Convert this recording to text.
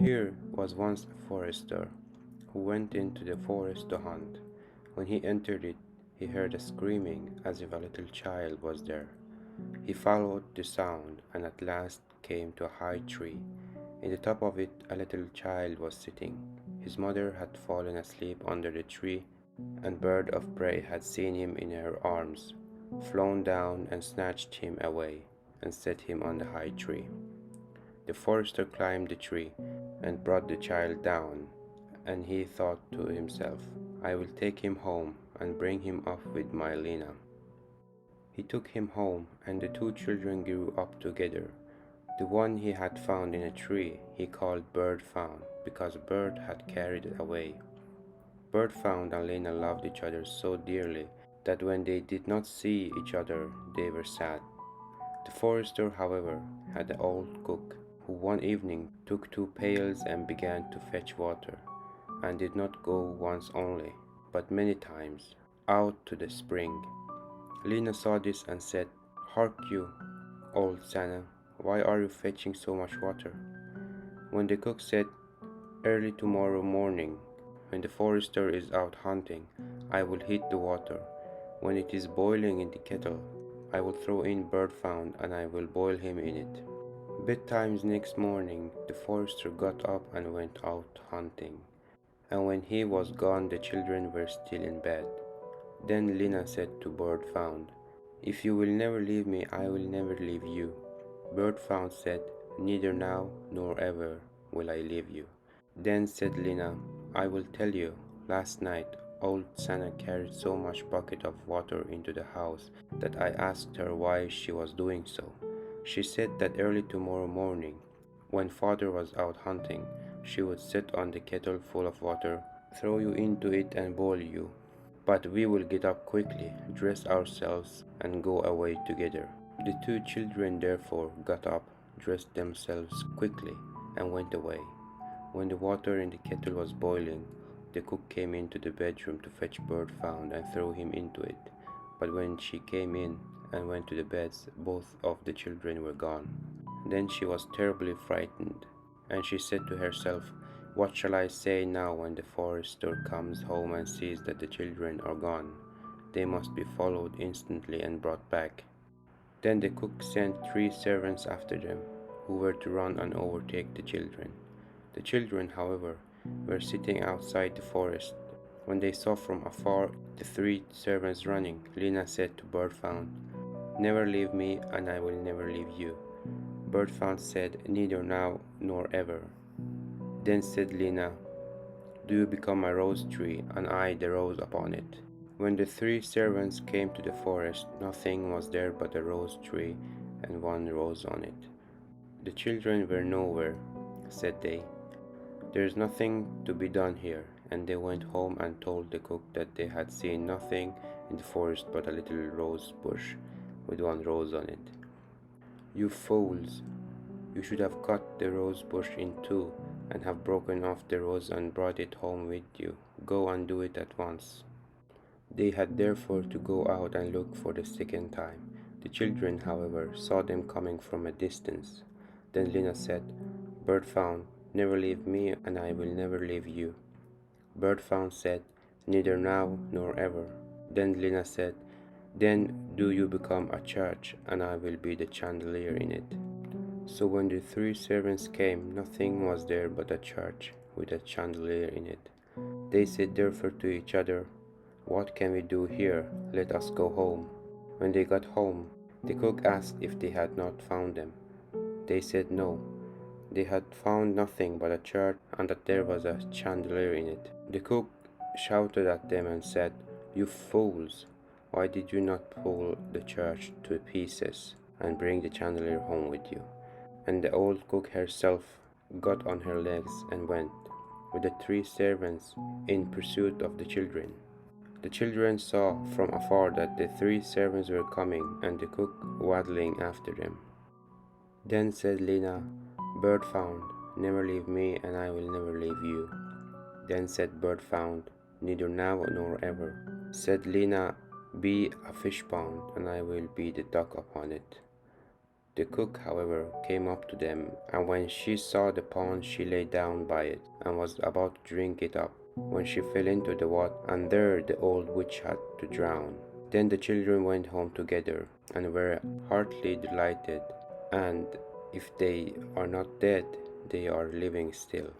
Here was once a forester who went into the forest to hunt. When he entered it, he heard a screaming as if a little child was there. He followed the sound and at last came to a high tree. In the top of it, a little child was sitting. His mother had fallen asleep under the tree, and bird of prey had seen him in her arms, flown down and snatched him away, and set him on the high tree. The forester climbed the tree and brought the child down, and he thought to himself, I will take him home and bring him up with my Lena. He took him home, and the two children grew up together. The one he had found in a tree he called Bird Found, because a bird had carried it away. Bird Found and Lena loved each other so dearly that when they did not see each other they were sad. The forester, however, had an old cook, who one evening took two pails and began to fetch water, and did not go once only, but many times, out to the spring. Lena saw this and said, Hark you, old Sanna, why are you fetching so much water? When the cook said, Early tomorrow morning, when the forester is out hunting, I will heat the water. When it is boiling in the kettle, I will throw in Bird Found and I will boil him in it. Bedtimes next morning, the forester got up and went out hunting. And when he was gone, the children were still in bed. Then Lena said to Bird Found, If you will never leave me, I will never leave you. Bird Found said, Neither now nor ever will I leave you. Then said Lena, I will tell you, last night old Sanna carried so much bucket of water into the house that I asked her why she was doing so. She said that early tomorrow morning, when father was out hunting, she would set on the kettle full of water, throw you into it and boil you. But we will get up quickly, dress ourselves, and go away together. The two children therefore got up, dressed themselves quickly, and went away. When the water in the kettle was boiling, the cook came into the bedroom to fetch Bird Found and throw him into it. But when she came in and went to the beds, both of the children were gone. Then she was terribly frightened, and she said to herself, What shall I say now when the forester comes home and sees that the children are gone? They must be followed instantly and brought back. Then the cook sent 3 servants after them, who were to run and overtake the children. The children, however, were sitting outside the forest. When they saw from afar the 3 servants running, Lena said to Bird Found, Never leave me, and I will never leave you. Bird Found said, Neither now nor ever. Then said Lena, Do you become a rose tree, and I the rose upon it. When the 3 servants came to the forest, nothing was there but a rose tree and 1 rose on it. The children were nowhere, said they. There is nothing to be done here, and they went home and told the cook that they had seen nothing in the forest but a little rose bush with 1 rose on it. You fools! You should have cut the rose bush in 2 and have broken off the rose and brought it home with you. Go and do it at once. They had therefore to go out and look for the second time. The children, however, saw them coming from a distance. Then Lena said, Bird Found, never leave me, and I will never leave you. Bird Found said, Neither now nor ever. Then Lena said, Then do you become a church, and I will be the chandelier in it. So when the 3 servants came, nothing was there but a church with a chandelier in it. They said therefore to each other, What can we do here? Let us go home. When they got home, the cook asked if they had not found them. They said no. They had found nothing but a church, and that there was a chandelier in it. The cook shouted at them and said, You fools! Why did you not pull the church to pieces and bring the chandelier home with you? And the old cook herself got on her legs and went, with the 3 servants, in pursuit of the children. The children saw from afar that the 3 servants were coming, and the cook waddling after them. Then said Lena, Bird Found, never leave me, and I will never leave you. Then said Bird Found, Neither now nor ever. Said Lena, Be a fish pond, and I will be the duck upon it. The cook, however, came up to them, and when she saw the pond, she lay down by it, and was about to drink it up, when she fell into the water, and there the old witch had to drown. Then the children went home together, and were heartily delighted, and if they are not dead, they are living still.